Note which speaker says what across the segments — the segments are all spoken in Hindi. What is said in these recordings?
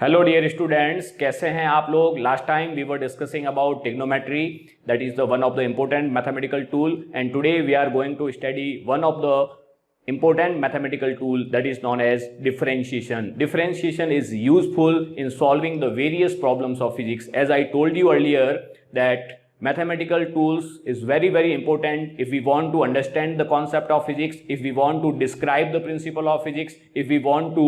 Speaker 1: हेलो डियर स्टूडेंट्स, कैसे हैं आप लोग। Last time we were discussing about trigonometry, that is the one of the important mathematical tool, and today we are going to study one of the important mathematical tool that is known as differentiation. Differentiation is useful in solving the various problems of physics. As I told you earlier that mathematical tools is very important if we want to understand the concept of physics, if we want to describe the principle of physics, if we want to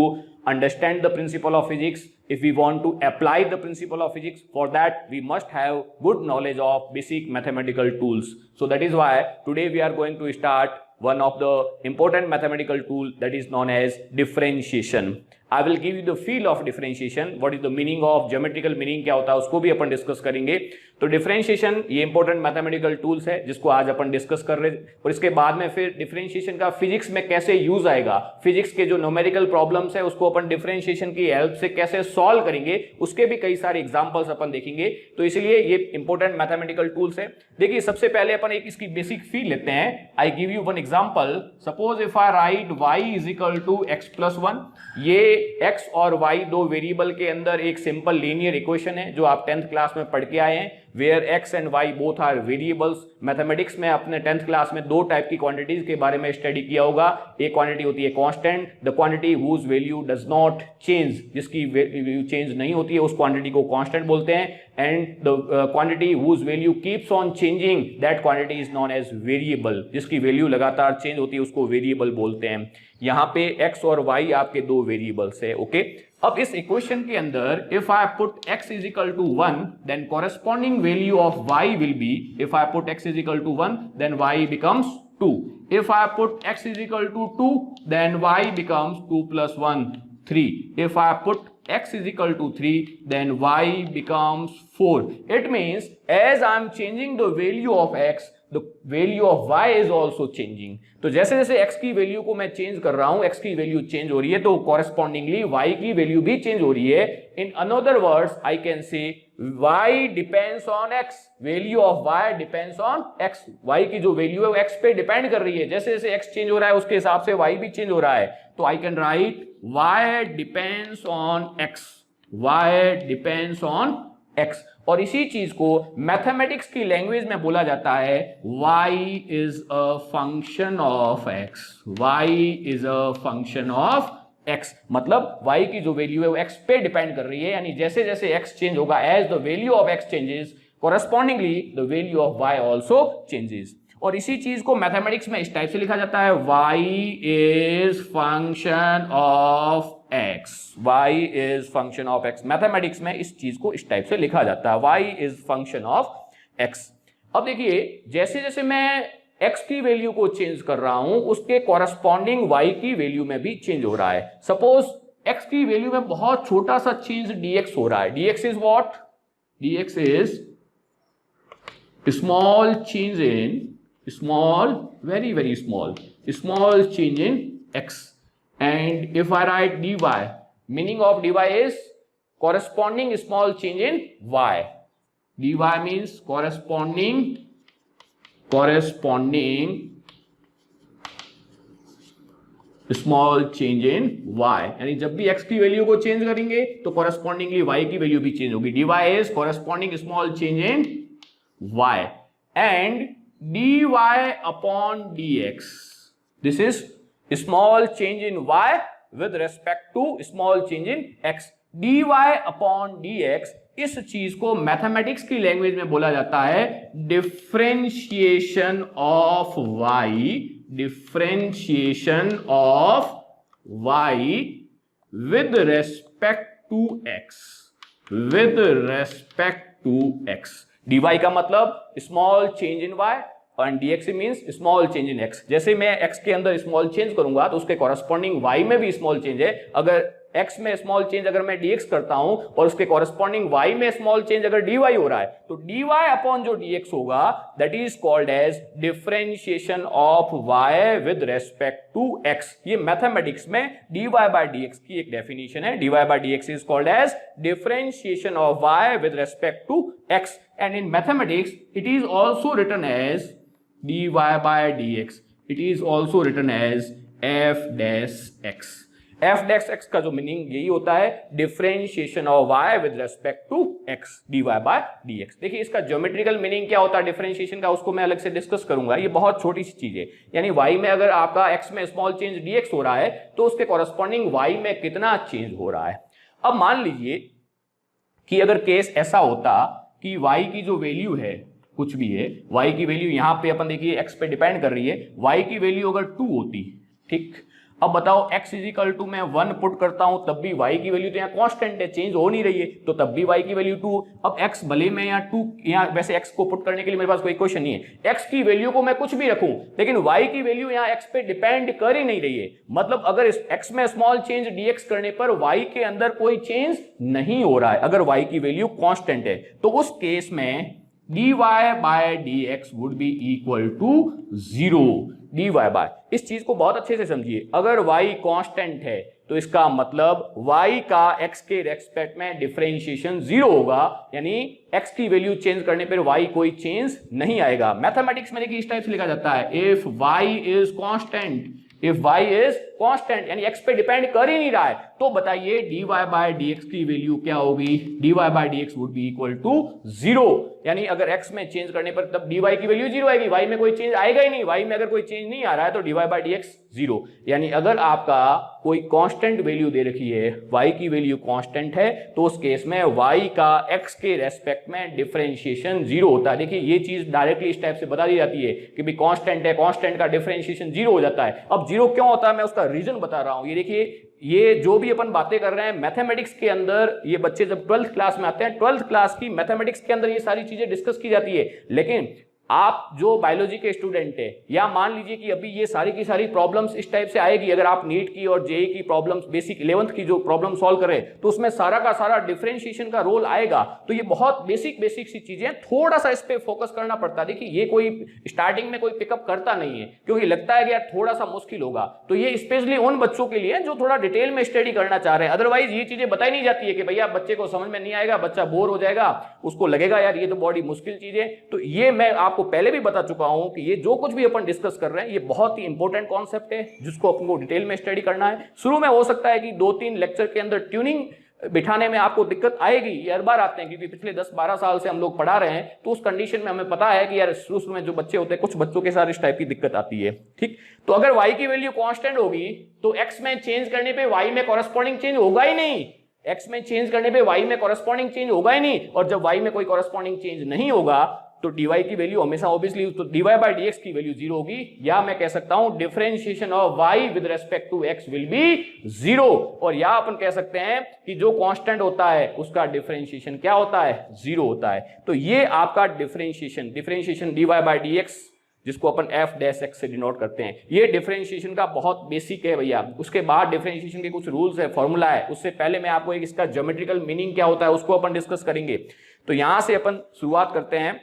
Speaker 1: understand the principle of physics, if we want to apply the principle of physics. For that we must have good knowledge of basic mathematical tools. So that is why today we are going to start one of the important mathematical tool that is known as differentiation. I will give you the feel of differentiation, what is the meaning of geometrical meaning, क्या होता है उसको भी अपन डिस्कस करेंगे. तो डिफरेंशिएशन ये इंपॉर्टेंट मैथमेटिकल टूल्स है जिसको आज अपन डिस्कस कर रहे हैं, और इसके बाद में फिर डिफरेंशिएशन का फिजिक्स में कैसे यूज आएगा, फिजिक्स के जो न्यूमेरिकल प्रॉब्लम्स है उसको अपन डिफरेंशिएशन की हेल्प से कैसे सॉल्व करेंगे, उसके भी कई सारे एग्जांपल्स अपन देखेंगे. तो इसलिए ये इंपॉर्टेंट मैथमेटिकल टूल्स है. देखिए सबसे पहले अपन एक इसकी बेसिक फील लेते हैं. I give you one example. Suppose if I write y is equal to x plus 1. ये x और y दो वेरिएबल के अंदर एक सिंपल लीनियर इक्वेशन है जो आप 10th क्लास में पढ़ के आए हैं, where x and y both are variables. Mathematics में अपने 10th क्लास में दो टाइप की क्वांटिटीज के बारे में स्टडी किया होगा. एक क्वांटिटी होती है constant, the quantity whose value does not change, जिसकी वैल्यू चेंज नहीं होती है उस क्वांटिटी को कांस्टेंट बोलते हैं. And the quantity whose value keeps on changing, that quantity is known as variable. जिसकी वैल्यू लगातार चेंज होती है उसको वेरिएबल बोलते हैं. यहां पे x और y आपके दो वेरिएबल्स है. ओके, अब इस इक्वेशन के अंदर if I put x is equal to 1 then corresponding value of y will be, if I put x is equal to 1 then y becomes 2. If I put x is equal to 2 then y becomes 2 plus 1 3. If I put x is equal to 3 then y becomes 4. It means as I am changing the value of x, the value of y is also changing. तो जैसे जैसे x की वैल्यू को मैं चेंज कर रहा हूं, x की वैल्यू चेंज हो रही है तो कॉरेस्पॉन्डिंगली y की वैल्यू भी चेंज हो रही है. In another words I can say y depends on x, value of y depends on x. y की जो वैल्यू है वो x पे डिपेंड कर रही है. जैसे जैसे x चेंज हो रहा है उसके हिसाब से y भी चेंज हो रहा है. तो आई can right y depends on x, y depends on x. और इसी चीज को मैथमेटिक्स की लैंग्वेज में बोला जाता है y is a function of x, y is a function of x. मतलब y की जो वैल्यू है वो x पे डिपेंड कर रही है, यानी जैसे जैसे x चेंज होगा, as the value of x changes correspondingly the value of y also changes. और इसी चीज को मैथमेटिक्स में इस टाइप से लिखा जाता है y is function of x, y is function of x. Mathematics में इस चीज को इस टाइप से लिखा जाता है y is function of x. अब देखिए जैसे जैसे मैं x की वैल्यू को चेंज कर रहा हूं उसके कॉरेस्पॉन्डिंग y की वैल्यू में भी चेंज हो रहा है. सपोज x की वैल्यू में बहुत छोटा सा चेंज dx हो रहा है. dx is what? dx is small change in small, very small change in x. And if I write dy, meaning of dy is corresponding small change in y. dy means corresponding small change in y. यानी जब भी x की वैल्यू को चेंज करेंगे तो कॉरेस्पॉन्डिंगली y की वैल्यू भी चेंज होगी. dy is corresponding small change in y and dy upon dx. This is small change in y with respect to small change in x. dy upon dx इस चीज को मैथमेटिक्स की लैंग्वेज में बोला जाता है differentiation of y, differentiation of y with respect to x, with respect to x. dy का मतलब स्मॉल चेंज इन y और dx means small change in x. जैसे मैं x के अंदर स्मॉल चेंज करूंगा तो उसके कॉरेस्पॉन्डिंग y में भी स्मॉल चेंज है. अगर x में स्मॉल चेंज अगर मैं dx करता हूं और उसके कॉरेस्पॉन्डिंग y में स्मॉल चेंज अगर dy हो रहा है तो dy अपॉन जो dx होगा that is called as differentiation of y with respect to x. ये मैथमेटिक्स में dy बाय dx की एक डेफिनेशन है. dy by dx is called as differentiation of y with respect to x. And in mathematics it is also written as dy by dx. It is also written as f dash x. F dash x का जो मीनिंग यही होता है, differentiation of y with respect to x d y by d x. देखिए इसका ज्योमेट्रिकल मीनिंग क्या होता है डिफरेंशिएशन का, उसको मैं अलग से डिस्कस करूंगा, ये बहुत छोटी सी चीज है। यानी वाई में अगर आपका एक्स में स्मॉल चेंज डी एक्स हो रहा है तो उसके कॉरस्पॉन्डिंग वाई में कितना चेंज हो रहा है। अब मान लीजिए कि अगर केस ऐसा होता कि y की जो वैल्यू है कुछ भी है, y की वैल्यू यहां पे अपन देखिए x पे डिपेंड कर रही है, y की वैल्यू अगर 2 होती, ठीक, अब बताओ x इज इक्वल टू मैं 1 पुट करता हूं तब भी y की वैल्यू तो यहाँ कांस्टेंट है, चेंज हो नहीं रही है, तो तब भी y की वैल्यू 2। अब x भले मैं यहाँ 2, यहाँ वैसे x को पुट करने के लिए मेरे पास कोई क्वेश्चन नहीं है, x की वैल्यू को मैं कुछ भी रखूं लेकिन y की वैल्यू यहाँ x पे डिपेंड कर ही नहीं रही है। मतलब अगर x में स्मॉल चेंज dx करने पर y के अंदर कोई चेंज नहीं हो रहा है, अगर y की वैल्यू कांस्टेंट है, तो उस केस में dy by dx would be equal to 0। dy by, इस चीज को बहुत अच्छे से समझिए, अगर y कांस्टेंट है तो इसका मतलब y का x के रेस्पेक्ट में डिफरेंशिएशन 0 होगा, यानी x की वैल्यू चेंज करने पर y कोई चेंज नहीं आएगा। मैथमेटिक्स में देखिए इस टाइप से लिखा जाता है, if y is constant, if y is constant यानी x पे डिपेंड कर ही नहीं रहा है, तो बताइए dy बाय dx की वैल्यू क्या होगी, dy by dx would be equal to 0। यानी अगर x में चेंज करने पर तब dy की वैल्यू 0 आएगी, y में कोई चेंज आएगा ही नहीं, y में अगर कोई चेंज नहीं आ रहा है तो dy बाय dx 0। यानी अगर आपका कोई कांस्टेंट वैल्यू दे रखी है, y की वैल्यू कांस्टेंट है, तो उस केस में y का x के रेस्पेक्ट में डिफरेंशिएशन 0 होता है। देखिए ये चीज डायरेक्टली इस टाइप से बता दी जाती है कि भाई कांस्टेंट है, कांस्टेंट का डिफरेंशिएशन 0 हो जाता है। अब 0 क्यों होता है मैं उसका रीजन बता रहा हूं। ये देखिए ये जो भी अपन बातें कर रहे हैं मैथमेटिक्स के अंदर, ये बच्चे जब 12th क्लास में आते हैं, 12th क्लास की मैथमेटिक्स के अंदर ये सारी चीजें डिस्कस की जाती है, लेकिन आप जो बायोलॉजी के स्टूडेंट है, या मान लीजिए कि अभी ये सारी की सारी प्रॉब्लम्स इस टाइप से आएगी, अगर आप नीट की और जेई की प्रॉब्लम्स बेसिक 11th की जो प्रॉब्लम सॉल्व करें तो उसमें सारा का सारा डिफरेंशिएशन का रोल आएगा। तो ये बहुत बेसिक सी चीजें, थोड़ा सा इस पे फोकस करना पड़ता है। देखिए ये कोई स्टार्टिंग में कोई पिकअप करता नहीं है क्योंकि लगता है कि यार थोड़ा सा मुश्किल होगा, तो ये स्पेशली उन बच्चों के लिए जो थोड़ा डिटेल में स्टडी करना चाह रहे हैं। अदरवाइज ये चीजें बताई नहीं जाती है कि भैया बच्चे को समझ में नहीं आएगा, बच्चा बोर हो जाएगा, उसको लगेगा यार ये तो बड़ी मुश्किल चीज है। तो ये मैं आपको पहले भी बता चुका हूं कि ये जो कुछ भी अपन डिस्कस कर रहे हैं ये बहुत ही इंपॉर्टेंट कॉन्सेप्ट है जिसको अपन को डिटेल में स्टडी करना है। शुरू में हो सकता है कि 2-3 लेक्चर के अंदर ट्यूनिंग बिठाने में आपको दिक्कत आएगी, ये हर बार आते हैं क्योंकि पिछले 10-12 साल से हम लोग पढ़ा रहे हैं, तो उस कंडीशन में हमें पता है कि यार शुरू में जो बच्चे होते हैं कुछ बच्चों के साथ इस टाइप की दिक्कत आती है। ठीक, तो अगर y की वैल्यू कांस्टेंट होगी तो x में चेंज करने पे y में कॉरस्पॉन्डिंग चेंज होगा ही नहीं, x में चेंज करने पे y में कॉरस्पॉन्डिंग चेंज होगा ही नहीं, और जब y में कोई कॉरस्पॉन्डिंग चेंज नहीं होगा तो dy की वैल्यू हमेशा ऑब्वियसली तो dy बाय dx की वैल्यू 0 होगी, या मैं कह सकता हूं differentiation of y with respect to x will be 0। और या अपन कह सकते हैं कि जो कांस्टेंट होता है उसका डिफरेंशिएशन क्या होता है, 0 होता है। तो ये आपका डिफरेंशिएशन dy बाय dx जिसको अपन f डैश x से डिनोट करते हैं, ये डिफरेंशिएशन का बहुत बेसिक है भैया। उसके बाद डिफरेंशिएशन के कुछ रूल्स है, फॉर्मूला है, उससे पहले मैं आपको एक इसका ज्योमेट्रिकल मीनिंग क्या होता है उसको अपन डिस्कस करेंगे। तो यहां से अपन शुरुआत करते हैं,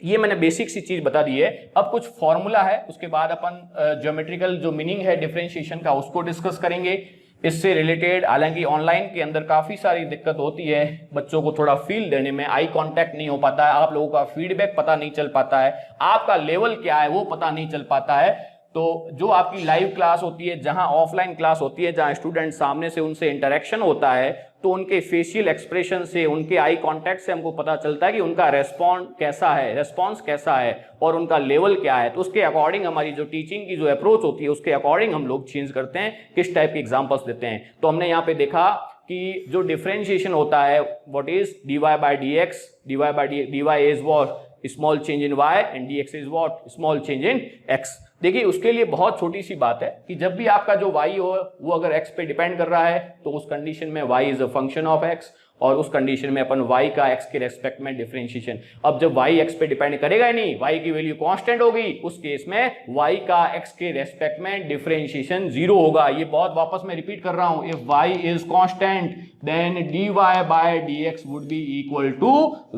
Speaker 1: ये मैंने बेसिक सी चीज बता दी है, अब कुछ फॉर्मूला है, उसके बाद अपन ज्योमेट्रिकल जो मीनिंग है डिफरेंशिएशन का उसको डिस्कस करेंगे। इससे रिलेटेड हालांकि ऑनलाइन के अंदर काफी सारी दिक्कत होती है, बच्चों को थोड़ा फील देने में, आई कांटेक्ट नहीं हो पाता है, आप लोगों का फीडबैक पता नहीं चल पाता है, आपका लेवल क्या है वो पता नहीं चल पाता है। तो जो आपकी लाइव क्लास होती है, जहां ऑफलाइन क्लास होती है, जहां स्टूडेंट सामने से उनसे इंटरेक्शन होता है, तो उनके फेशियल एक्सप्रेशन से, उनके आई कांटेक्ट से हमको पता चलता है कि उनका रेस्पॉन्स कैसा है और उनका लेवल क्या है। तो उसके अकॉर्डिंग हमारी जो टीचिंग की जो अप्रोच होती है उसके अकॉर्डिंग हम लोग चेंज करते हैं, किस टाइप के एग्जांपल्स देते हैं। तो हमने यहाँ पे देखा कि जो डिफरेंशिएशन होता है what is dy by dx, dy is what small change in y and dx is what small change in x। देखिए उसके लिए बहुत छोटी सी बात है कि जब भी आपका जो y हो वो अगर x पे डिपेंड कर रहा है तो उस कंडीशन में y is a function of x, और उस कंडीशन में अपन y का x के रेस्पेक्ट में डिफरेंशिएशन। अब जब y x पे डिपेंड करेगा ही नहीं, y की वैल्यू कांस्टेंट होगी, उस केस में y का x के रेस्पेक्ट में डिफरेंशिएशन 0 होगा। ये बहुत वापस मैं रिपीट कर रहा हूं, if y is constant then dy by dx would be equal to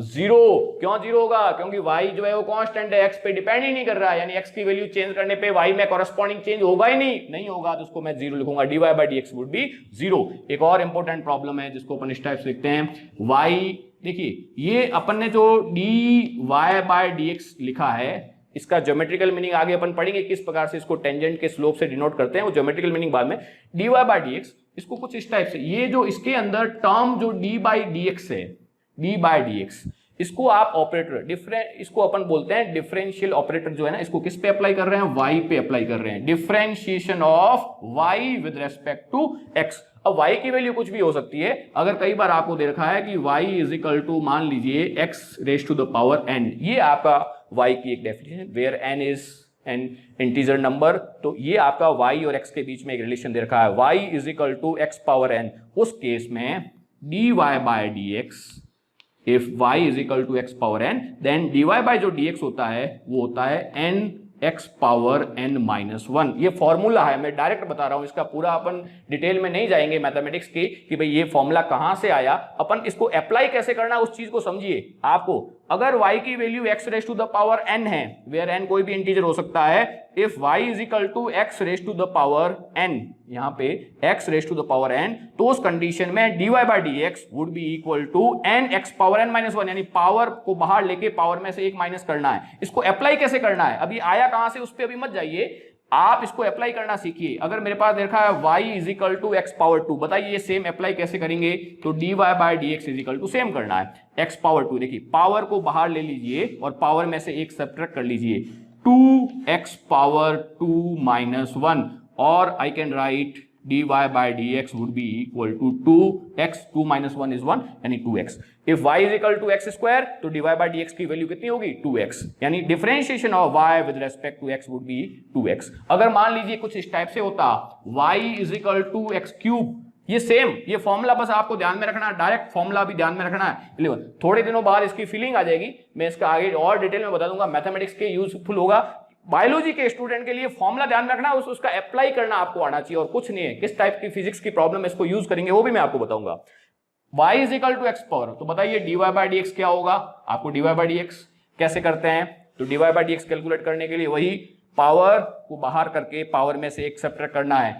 Speaker 1: 0। क्यों 0 होगा? क्योंकि y जो है वो कांस्टेंट है, x पे डिपेंड ही नहीं कर रहा है, यानी x की वैल्यू चेंज करने पे y में कॉरस्पॉन्डिंग चेंज होगा ही नहीं होगा, तो उसको मैं 0 लिखूंगा, dy by dx would be 0। एक और इंपॉर्टेंट प्रॉब्लम है जिसको अपन इस टाइप से लिखते हैं, y, देखिए ये अपन ने जो dy बाय dx लिखा है इसका ज्योमेट्रिकल मीनिंग आगे अपन पढ़ेंगे, किस प्रकार से इसको टेंजेंट के स्लोप से डिनोट करते हैं, वो ज्योमेट्रिकल मीनिंग बाद में। dy बाई डी एक्स, इसको कुछ इस टाइप से, ये जो इसके अंदर टर्म जो d बाई डी एक्स है, d बाई डी एक्स, इसको आप ऑपरेटर इसको अपन बोलते हैं डिफरेंशियल ऑपरेटर जो है ना, इसको किस पे अप्लाई कर रहे हैं, y पे अप्लाई कर रहे हैं, differentiation of y with respect to x। अब y की वैल्यू कुछ भी हो सकती है, अगर कई बार आपको दे रखा है कि y इज इक्वल टू मान लीजिए x raise to the power n, ये आपका y की एक definition, where n is an integer number, तो ये आपका y और x के बीच में एक रिलेशन दे रखा है, y is equal to x power n, उस केस में dy by dx, if y is equal to x power n, then dy by जो dx होता है वो होता है n x power n minus 1। ये फॉर्मूला है, मैं डायरेक्ट बता रहा हूं, इसका पूरा अपन डिटेल में नहीं जाएंगे मैथमेटिक्स की कि भाई ये फॉर्मूला कहां से आया, अपन इसको अप्लाई कैसे करना है उस चीज को समझिए। आपको अगर y की value x raise to the power n है, वेयर n कोई भी इंटीजर हो सकता है, if y is equal to x raise to the power n, यहां पे x raise to the power n, तो उस कंडीशन में dy by dx would be equal to n x power n minus 1, यानी पावर को बाहर लेके पावर में से एक माइनस करना है। इसको अप्लाई कैसे करना है, अभी आया कहां से उस पर अभी मत जाइए, आप इसको अप्लाई करना सीखिए। अगर मेरे पास देखा है y is equal to x power 2, बताइए ये सेम अप्लाई कैसे करेंगे, तो dy by d x is equal to same करना है x पावर 2, देखिए पावर को बाहर ले लीजिए और पावर में से एक सब्ट्रैक्ट कर लीजिए, 2x पावर 2 माइनस 1, और I can write dy by d x would be equal to 2x, 2 minus 1 is 1 यानी 2x। इफ y is equal to x square, तो dy बाई डी एक्स की वैल्यू कितनी होगी, 2x, यानी differentiation of y with respect to x would be 2x। अगर मान लीजिए कुछ इस टाइप से होता, y is equal to x cube, ये सेम, ये फॉर्मूला बस आपको ध्यान में रखना है, डायरेक्ट फॉर्मूला भी ध्यान में रखना है। थोड़े दिनों बाद इसकी फीलिंग आ जाएगी, मैं इसका आगे और डिटेल में बता दूंगा, मैथमेटिक्स के यूजफुल होगा। बायोलॉजी के स्टूडेंट के लिए फॉर्मूला ध्यान रखना, उसका अप्लाई करना आपको आना चाहिए, और कुछ नहीं है, किस टाइप की फिजिक्स की प्रॉब्लम इसको यूज करेंगे वो भी मैं आपको बताऊंगा। y is equal to x power, तो बताइए dy बाई डी एक्स क्या होगा, आपको dy बाई डी एक्स कैसे करते हैं, तो dy by d x calculate करने के लिए वही पावर को बाहर करके पावर में से एक सब्ट्रैक्ट करना है,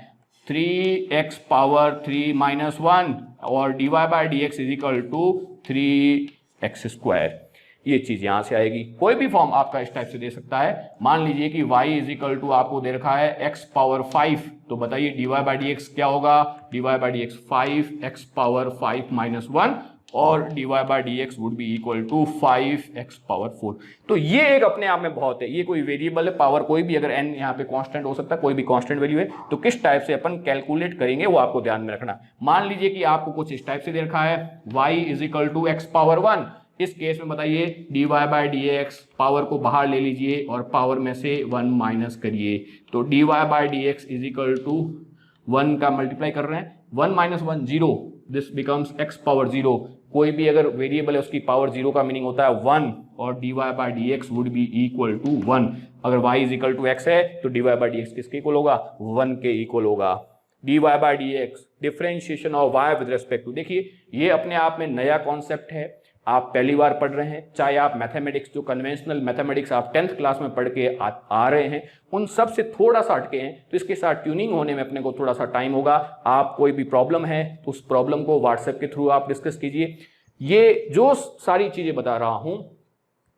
Speaker 1: 3x पावर 3 माइनस 1, और dy by d x is equal to 3x square, ये चीज यहां से आएगी। कोई भी फॉर्म आपका इस टाइप से दे सकता है, मान लीजिए कि y इज इक्वल टू आपको दे रखा है x पावर 5, तो बताइए dy बाई डी एक्स क्या होगा, dy by d x 5x power 5 minus 1, और dy by d x would be equal to 5x power 4। तो ये एक अपने आप में बहुत है, ये कोई वेरिएबल है, पावर कोई भी, अगर n यहाँ पे कांस्टेंट हो सकता है, कोई भी कांस्टेंट वैल्यू है, तो किस टाइप से अपन कैलकुलेट करेंगे वो आपको ध्यान में रखना। मान लीजिए कि आपको कुछ इस टाइप से दे रखा है, y is equal to x power 1, इस केस में बताइए dy by d x, power को बाहर ले लीजिए और पावर में से 1 माइनस करिए, तो dy by d x is equal to 1 का मल्टीप्लाई कर रहे हैं, 1 minus 1 0, this becomes x power 0। कोई भी अगर वेरिएबल है उसकी पावर 0 का मीनिंग होता है 1, और dy by d x would be equal to 1। अगर y is equal to x है तो dy बाई डी एक्स किसके इक्वल होगा, 1 के इक्वल होगा। dy by d x differentiation of y with respect to, देखिए ये अपने आप में नया कॉन्सेप्ट है, आप पहली बार पढ़ रहे हैं, चाहे आप मैथमेटिक्स जो कन्वेंशनल मैथमेटिक्स आप 10th क्लास में पढ़ के आ रहे हैं, उन सब से थोड़ा सा हटके हैं, तो इसके साथ ट्यूनिंग होने में अपने को थोड़ा सा टाइम होगा। आप कोई भी प्रॉब्लम है तो उस प्रॉब्लम को व्हाट्सएप के थ्रू आप डिस्कस कीजिए। ये जो सारी चीजें बता रहा हूं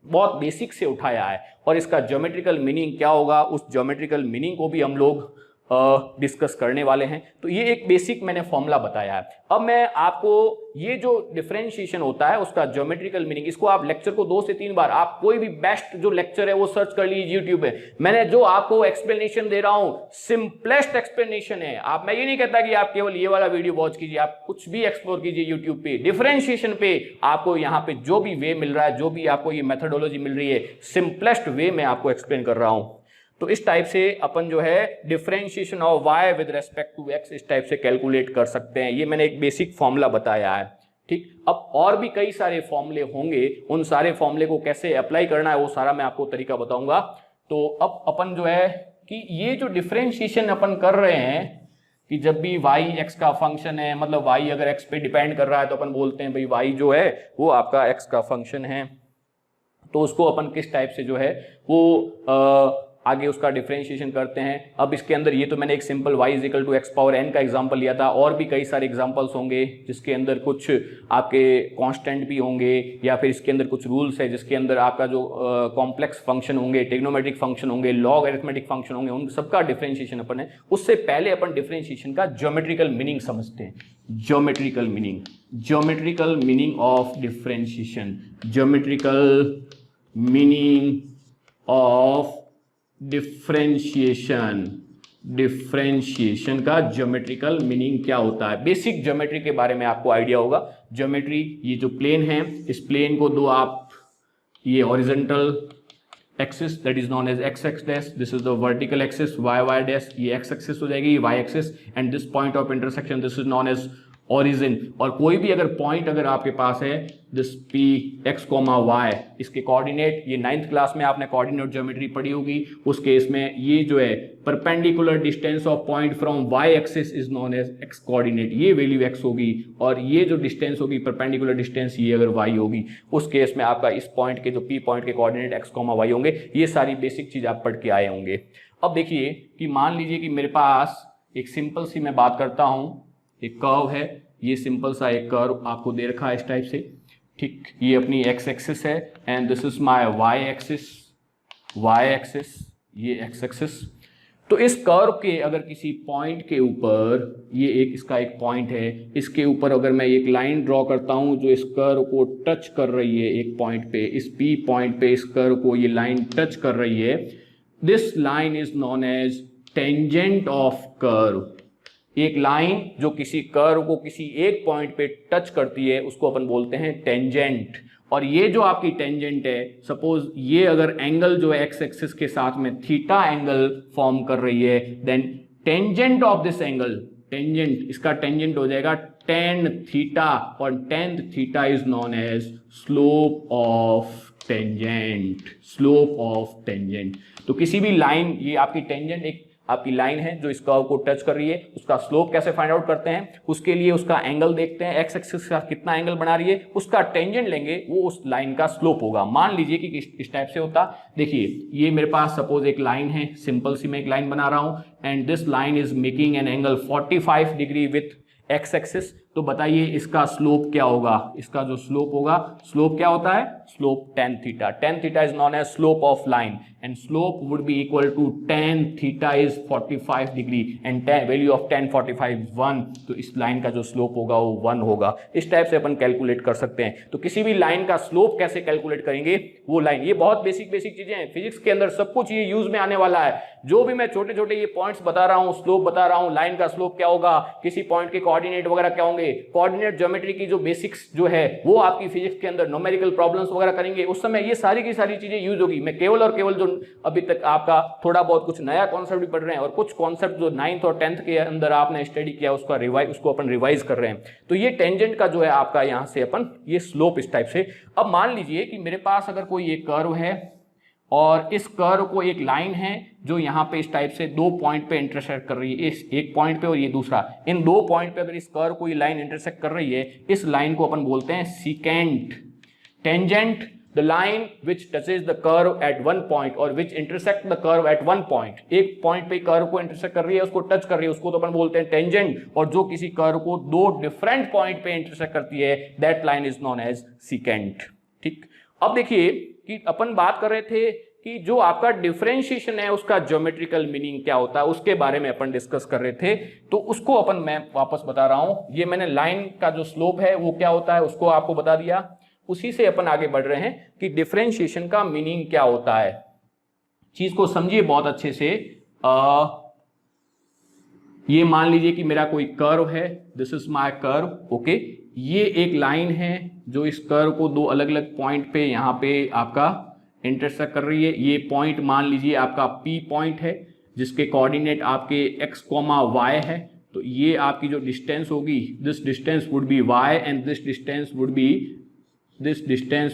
Speaker 1: बहुत बेसिक से उठाया है, और इसका ज्योमेट्रिकल मीनिंग क्या होगा, उस ज्योमेट्रिकल मीनिंग को भी हम लोग डिस्कस करने वाले हैं। तो ये एक बेसिक मैंने फॉर्मूला बताया है। अब मैं आपको ये जो डिफरेंशिएशन होता है उसका ज्योमेट्रिकल मीनिंग, इसको आप लेक्चर को 2 से 3 बार, आप कोई भी बेस्ट जो लेक्चर है वो सर्च कर लीजिए यूट्यूब पे। मैंने जो आपको एक्सप्लेनेशन दे रहा हूं सिंपलेस्ट एक्सप्लेनेशन है। आप, मैं ये नहीं कहता कि आप केवल ये वाला वीडियो वॉच कीजिए, आप कुछ भी एक्सप्लोर कीजिए यूट्यूब पे, डिफरेंशिएशन पे आपको यहाँ पे जो भी वे मिल रहा है, जो भी आपको ये मेथोडोलॉजी मिल रही है, सिंपलेस्ट वे में आपको एक्सप्लेन कर रहा हूं। तो इस टाइप से अपन जो है differentiation of y with respect to x इस टाइप से कैलकुलेट कर सकते हैं। ये मैंने एक बेसिक फॉर्मूला बताया है, ठीक। अब और भी कई सारे फॉर्मूले होंगे, उन सारे फॉर्मूले को कैसे अप्लाई करना है वो सारा मैं आपको तरीका बताऊंगा। तो अब अपन जो है कि ये जो डिफरेंशिएशन अपन कर रहे हैं कि जब भी y x का फंक्शन है, मतलब y अगर x पे डिपेंड कर रहा है तो अपन बोलते हैं भाई y जो है वो आपका x का फंक्शन है, तो उसको अपन किस टाइप से जो है वो आगे उसका डिफरेंशिएशन करते हैं। अब इसके अंदर ये तो मैंने एक simple y is equal to x power n का एग्जांपल लिया था, और भी कई सारे एग्जांपल्स होंगे जिसके अंदर कुछ आपके कांस्टेंट भी होंगे, या फिर इसके अंदर कुछ रूल्स है जिसके अंदर आपका जो कॉम्प्लेक्स फंक्शन होंगे, ट्रिग्नोमेट्रिक फंक्शन होंगे, लॉग अरिथमेटिक फंक्शन होंगे, उन सबका डिफरेंशिएशन अपन है। उससे पहले अपन डिफरेंशिएशन का ज्योमेट्रिकल मीनिंग समझते हैं। Geometrical meaning of differentiation, geometrical meaning of differentiation का ज्योमेट्रिकल मीनिंग क्या होता है। बेसिक ज्योमेट्री के बारे में आपको आइडिया होगा। ज्योमेट्री, ये जो प्लेन है, इस प्लेन को दो आप, ये horizontal axis that is known as x x dash, this is the vertical axis y y dash, ये एक्स एक्सिस हो जाएगी, ये y axis, and this point of intersection this is known as origin. और कोई भी अगर पॉइंट अगर आपके पास है, this p x comma y, इसके कोऑर्डिनेट, ये 9th क्लास में आपने कोऑर्डिनेट ज्योमेट्री पढ़ी होगी, उस केस में ये जो है perpendicular distance of point from y axis is known as x coordinate, ये वैल्यू एक्स होगी, और ये जो डिस्टेंस होगी परपेंडिकुलर डिस्टेंस, ये अगर वाई होगी, उस केस में आपका इस पॉइंट के जो पी पॉइंट के कोऑर्डिनेट एक्स कोमा वाई होंगे। ये सारी बेसिक चीज आप पढ़ के आए होंगे। अब देखिए कि मान लीजिए कि मेरे पास एक सिंपल सी मैं बात करता हूं, एक कर्व है, ये सिंपल सा एक कर्व आपको दे रखा है इस टाइप से, ठीक, ये अपनी एक्स एक्सिस है, and this is my y axis, ये एक्स एक्सिस। तो इस कर्व के अगर किसी पॉइंट के ऊपर, ये एक इसका एक पॉइंट है, इसके ऊपर अगर मैं एक लाइन ड्रॉ करता हूं जो इस कर्व को टच कर रही है एक पॉइंट पे, इस पी पॉइंट पे इस कर्व को ये लाइन टच कर रही है, this line is known as tangent of curve. एक लाइन जो किसी कर्व को किसी एक पॉइंट पे टच करती है उसको अपन बोलते हैं टेंजेंट। और ये जो आपकी टेंजेंट है, सपोज ये अगर एंगल जो है एक्स एक्सिस के साथ में थीटा एंगल फॉर्म कर रही है, then tangent of this angle, tangent, इसका टेंजेंट हो जाएगा tan थीटा, और tan theta is known as slope of tangent. तो किसी भी लाइन, ये आपकी टेंजेंट एक आपकी लाइन है जो इस कर्व को टच कर रही है, उसका स्लोप कैसे फाइंड आउट करते हैं, उसके लिए उसका एंगल देखते हैं, एक्स एक्सिस का कितना एंगल बना रही है, उसका टेंजेंट लेंगे, वो उस लाइन का स्लोप होगा। मान लीजिए कि इस टाइप से होता, देखिए ये मेरे पास सपोज एक लाइन है, सिंपल सी मैं एक लाइन बना रहा हूं, and this line is making an angle 45 degree with x axis. तो बताइए इसका स्लोप क्या होगा, इसका जो स्लोप होगा, स्लोप क्या होता है, slope tan theta. tan theta is known as slope of line, and slope would be equal to tan theta is 45 degree, and value of tan 45 1, तो इस लाइन का जो स्लोप होगा वो 1 होगा। इस टाइप से अपन कैलकुलेट कर सकते हैं। तो किसी भी लाइन का स्लोप कैसे कैलकुलेट करेंगे, वो लाइन, ये बहुत बेसिक चीजें हैं, फिजिक्स के अंदर सब कुछ ये यूज में आने वाला है। जो भी मैं छोटे छोटे ये पॉइंट्स बता रहा हूं, स्लोप बता रहा हूं, लाइन का स्लोप क्या होगा, किसी पॉइंट के कोऑर्डिनेट वगैरह क्या होंगे, कोऑर्डिनेट ज्योमेट्री की जो बेसिक्स जो है वो आपकी फिजिक्स के अंदर न्यूमेरिकल प्रॉब्लम्स वगैरह करेंगे, उस समय ये सारी की सारी चीजें यूज होगी। मैं केवल और केवल जो अभी तक आपका थोड़ा बहुत कुछ नया कॉन्सेप्ट भी पढ़ रहे हैं, और कुछ कॉन्सेप्ट जो 9th और 10th के अंदर आपने स्टडी किया उसको अपन रिवाइज कर रहे हैं। तो ये टेंजेंट का जो है आपका यहां से अपन ये स्लोप इस टाइप से। अब मान लीजिए कि मेरे पास अगर कोई एक कर्व है, और इस कर्व को एक लाइन है जो यहाँ पे इस टाइप से दो पॉइंट पे इंटरसेक्ट कर रही है, इस एक पॉइंट पे और ये दूसरा, इन दो पॉइंट पे अगर इस कर्व को ये लाइन इंटरसेक्ट कर रही है, इस लाइन को अपन बोलते हैं secant. Tangent the line which touches the curve at one point और which intersect the curve at one point. एक पॉइंट पे कर्व को इंटरसेक्ट कर रही है, उसको टच कर रही है, उसको तो अपन बोलते हैं टेंजेंट। और जो किसी कर्व को दो डिफरेंट पॉइंट पे इंटरसेक्ट करती है, that line is known as secant. ठीक, अब देखिए कि अपन बात कर रहे थे कि जो आपका डिफरेंशिएशन है उसका ज्योमेट्रिकल मीनिंग क्या होता है, उसके बारे में अपन डिस्कस कर रहे थे। तो उसको अपन मैं वापस बता रहा हूं। ये मैंने लाइन का जो स्लोप है वो क्या होता है उसको आपको बता दिया। उसी से अपन आगे बढ़ रहे हैं कि डिफरेंशिएशन का मीनिंग क्या होता है। चीज को समझिए बहुत अच्छे से। ये मान लीजिए कि मेरा कोई कर्व है, this is my curve, okay. ये एक लाइन है जो इस कर्व को दो अलग अलग पॉइंट पे यहां पे आपका इंटरसेक्ट कर रही है। ये पॉइंट मान लीजिए आपका P पॉइंट है जिसके कोऑर्डिनेट आपके x, y है। तो ये आपकी जो डिस्टेंस होगी, this distance would be y and this distance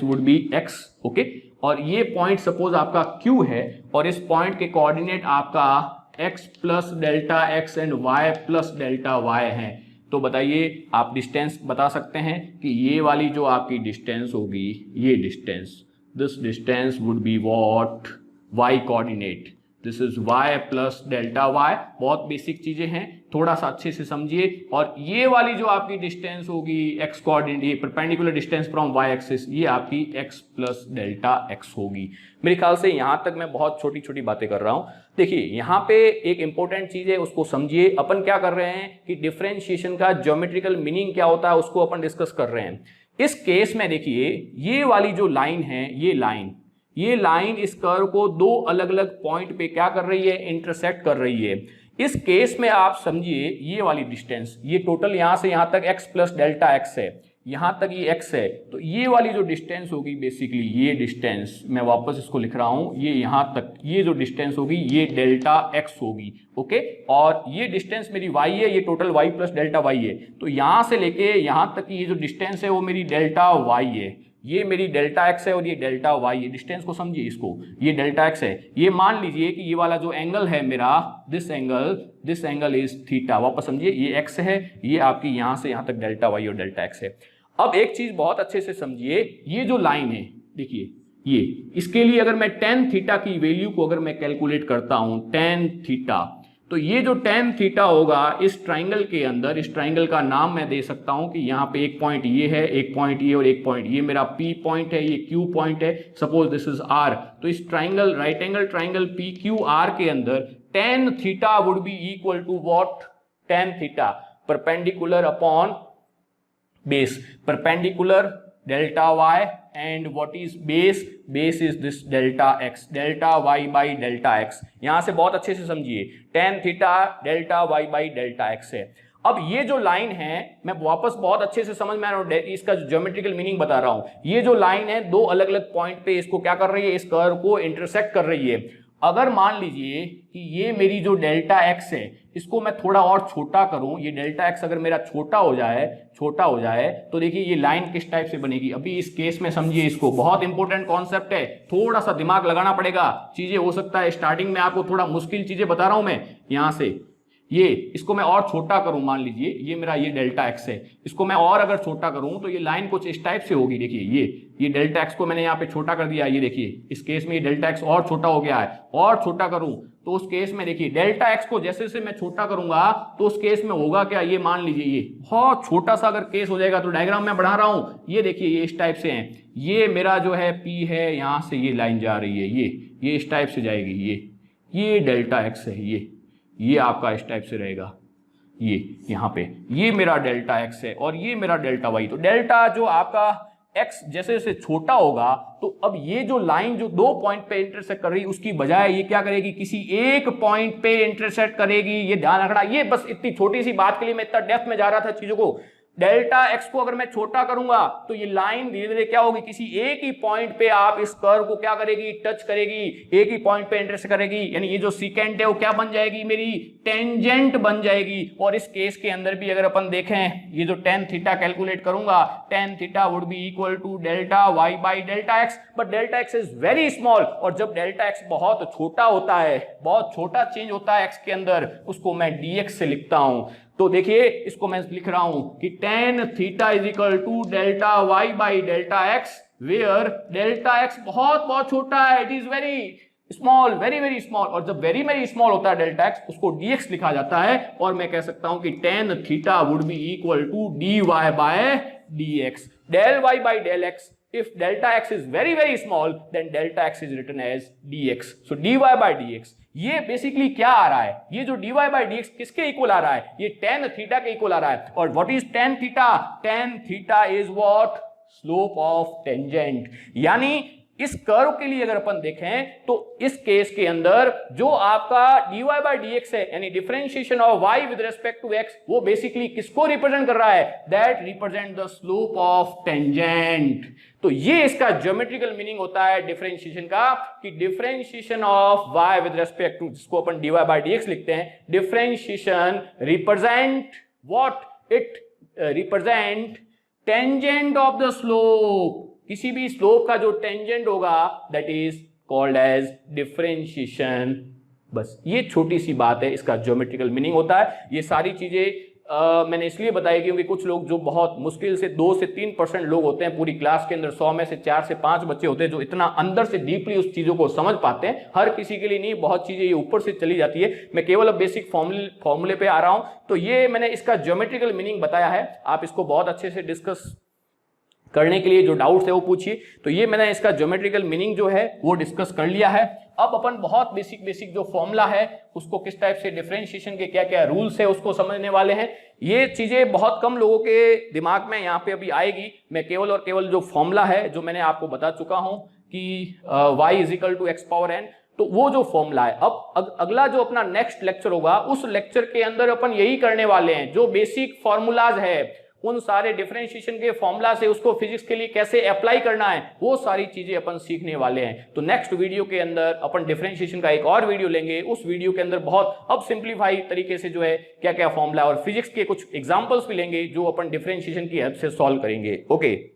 Speaker 1: would be x, okay. और ये पॉइंट सपोज आपका Q है और इस पॉइंट के कोऑर्डिनेट आपका x plus delta x and y plus delta y है। तो बताइए आप डिस्टेंस बता सकते हैं कि ये वाली जो आपकी डिस्टेंस होगी, ये distance, this distance would be what, y coordinate। This is y plus delta y। बहुत बेसिक चीजें हैं, थोड़ा सा अच्छे से समझिए। और ये वाली जो आपकी डिस्टेंस होगी x कोऑर्डिनेट, ये perpendicular distance from y axis, ये आपकी x प्लस डेल्टा x होगी। मेरे ख्याल से यहां तक मैं बहुत छोटी छोटी बातें कर रहा हूं। देखिए यहाँ पे एक इंपॉर्टेंट चीज है, उसको समझिए। अपन क्या कर रहे हैं कि डिफरेंशिएशन का ज्योमेट्रिकल मीनिंग क्या होता है उसको अपन डिस्कस कर रहे हैं। इस केस में देखिए ये वाली जो लाइन है, ये लाइन इस कर्व को दो अलग अलग पॉइंट पे क्या कर रही है, इंटरसेक्ट कर रही है। इस केस में आप समझिए ये वाली डिस्टेंस, ये टोटल यहां से यहां तक x प्लस डेल्टा x है, यहां तक ये x है, तो ये वाली जो डिस्टेंस होगी बेसिकली ये डिस्टेंस, मैं वापस इसको लिख रहा हूं, ये यहां तक ये जो डिस्टेंस होगी ये डेल्टा x होगी। ओके, और ये डिस्टेंस मेरी y है, ये total y plus delta y है। तो यहां से लेके यहां तक की ये जो डिस्टेंस है वो मेरी डेल्टा y है, ये मेरी डेल्टा x है और ये डेल्टा y है। डिस्टेंस को समझिए, इसको, ये डेल्टा x है। ये मान लीजिए कि ये वाला जो एंगल है मेरा, दिस एंगल इज थीटा। वापस समझिए, ये x है, ये आपकी यहां से यहां तक डेल्टा y और डेल्टा x है। अब एक चीज बहुत अच्छे से समझिए, ये जो लाइन है देखिए, ये इसके लिए अगर मैं tan थीटा की वैल्यू को अगर मैं कैलकुलेट करता हूं, tan थीटा, तो ये जो tan थीटा होगा इस ट्राइंगल के अंदर, इस ट्राइंगल का नाम मैं दे सकता हूं कि यहाँ पे एक पॉइंट ये है, एक पॉइंट ये और एक पॉइंट ये मेरा P पॉइंट है, ये Q पॉइंट है, सपोज दिस इज R। तो इस triangle, right angle triangle PQR के अंदर tan theta would be equal to what, tan theta perpendicular upon base, perpendicular delta y and what is base is this delta x, delta y by delta x। यहां से बहुत अच्छे से समझिए, tan theta delta y by delta x है। अब ये जो लाइन है, मैं वापस बहुत अच्छे से समझ में आ रहा हूं, इसका ज्योमेट्रिकल मीनिंग बता रहा हूं। ये जो लाइन है दो अलग अलग पॉइंट पे इसको क्या कर रही है, इस कर्व को इंटरसेक्ट कर रही है। अगर मान लीजिए कि ये मेरी जो डेल्टा x है इसको मैं थोड़ा और छोटा करूं, ये डेल्टा x अगर मेरा छोटा हो जाए तो देखिए ये लाइन किस टाइप से बनेगी। अभी इस केस में समझिए इसको, बहुत इंपॉर्टेंट कॉन्सेप्ट है, थोड़ा सा दिमाग लगाना पड़ेगा। चीजें हो सकता है स्टार्टिंग में आपको थोड़ा मुश्किल चीजें बता रहा हूं मैं। यहां से ये, इसको मैं और छोटा करूं, मान लीजिए ये मेरा ये डेल्टा x है, इसको मैं और अगर छोटा करूं तो ये लाइन कुछ इस टाइप से होगी। देखिए ये डेल्टा x को मैंने यहाँ पे छोटा कर दिया, ये देखिए इस केस में ये डेल्टा x और छोटा हो गया है। और छोटा करूं तो उस केस में देखिए डेल्टा x को जैसे जैसे मैं छोटा करूंगा तो उस केस में होगा क्या, ये मान लीजिए ये बहुत छोटा सा अगर केस हो जाएगा, तो डायग्राम में बढ़ा रहा हूं, ये देखिए ये इस टाइप से है, ये मेरा जो है P है, यहां से ये लाइन जा रही है, ये इस टाइप से जाएगी, ये डेल्टा x है, ये आपका इस टाइप से रहेगा, ये यहाँ पे ये मेरा डेल्टा x है और ये मेरा डेल्टा y। तो डेल्टा जो आपका x जैसे जैसे छोटा होगा, तो अब ये जो लाइन जो दो पॉइंट पे इंटरसेक्ट कर रही है उसकी बजाय ये क्या करेगी, किसी एक पॉइंट पे इंटरसेक्ट करेगी। ये ध्यान रखना, ये बस इतनी छोटी सी बात के लिए मैं इतना डेप्थ में जा रहा था चीजों को। डेल्टा x को अगर मैं छोटा करूंगा तो ये लाइन धीरे धीरे क्या होगी, किसी एक ही पॉइंट पे आप इस कर्व को क्या करेगी, टच करेगी, एक ही पॉइंट पे इंटरसेक्ट करेगी, यानी ये जो सीकेंट है वो क्या बन जाएगी, मेरी टेंजेंट बन जाएगी। और इस केस के अंदर भी अगर अपन देखें, ये जो tan थीटा कैलकुलेट करूंगा, tan theta would be equal to delta y by delta x, but delta x is very small. और जब डेल्टा x बहुत छोटा होता है, बहुत छोटा चेंज होता है x के अंदर, उसको मैं dx से लिखता हूं। तो देखिए इसको मैं लिख रहा हूं कि tan theta is equal to delta y by delta x, वेयर डेल्टा x बहुत बहुत छोटा है, it is very small, very very small. और जब वेरी वेरी स्मॉल होता है डेल्टा x, उसको dx लिखा जाता है। और मैं कह सकता हूं कि tan theta would be equal to dy by dx, del y by del x। If delta x is very very small, then delta x is written as dx. So dy by dx, ये बेसिकली क्या आ रहा है, ये जो dy by dx किसके इक्वल आ रहा है, ये tan थीटा के इक्वल आ रहा है। और what is tan theta, tan theta is what, slope of tangent। यानी इस कर्व के लिए अगर अपन देखें तो इस केस के अंदर जो आपका dy by dx है, यानी differentiation of y with respect to x, वो बेसिकली किसको रिप्रेजेंट कर रहा है, that represent the slope of tangent. तो ये इसका ज्योमेट्रिकल मीनिंग होता है डिफरेंशिएशन का, कि differentiation of y with respect to, जिसको अपन dy by dx लिखते हैं, differentiation represent what, it represent tangent of the slope. किसी भी स्लोप का जो टेंजेंट होगा that is called as differentiation. बस ये छोटी सी बात है, इसका ज्योमेट्रिकल मीनिंग होता है। ये सारी चीजें मैंने इसलिए बताया क्योंकि कुछ लोग जो बहुत मुश्किल से 2 से 3% लोग होते हैं पूरी क्लास के अंदर, 100 में से 4 से 5 बच्चे होते हैं जो इतना अंदर से डीपली उस चीजों को समझ पाते हैं। हर किसी के लिए नहीं, बहुत चीजें ये ऊपर से चली जाती है। मैं केवल अब बेसिक फॉर्मूले पे आ रहा हूं। तो ये मैंने इसका ज्योमेट्रिकल मीनिंग बताया है, आप इसको बहुत अच्छे से डिस्कस करने के लिए जो डाउट्स है वो पूछिए। तो ये मैंने इसका ज्योमेट्रिकल मीनिंग जो है वो डिस्कस कर लिया है। अब अपन बहुत बेसिक जो फॉर्मूला है उसको किस टाइप से, डिफरेंशिएशन के क्या क्या रूल्स है उसको समझने वाले हैं। ये चीजें बहुत कम लोगों के दिमाग में यहाँ पे अभी आएगी। मैं केवल और केवल जो फॉर्मूला है जो मैंने आपको बता चुका हूं कि y is equal to x power n, तो वो जो फॉर्मूला है। अब अगला जो अपना नेक्स्ट लेक्चर होगा उस लेक्चर के अंदर अपन यही करने वाले हैं, जो बेसिक फॉर्मूलाज है उन सारे डिफरेंशिएशन के फॉर्मूला से उसको फिजिक्स के लिए कैसे अप्लाई करना है वो सारी चीजें अपन सीखने वाले हैं। तो नेक्स्ट वीडियो के अंदर अपन डिफरेंशिएशन का एक और वीडियो लेंगे। उस वीडियो के अंदर बहुत अब सिंप्लीफाई तरीके से जो है क्या क्या फॉर्मूला और फिजिक्स के कुछ एग्जांपल्स भी लेंगे जो अपन डिफरेंशिएशन की हेल्प से सॉल्व करेंगे। ओके।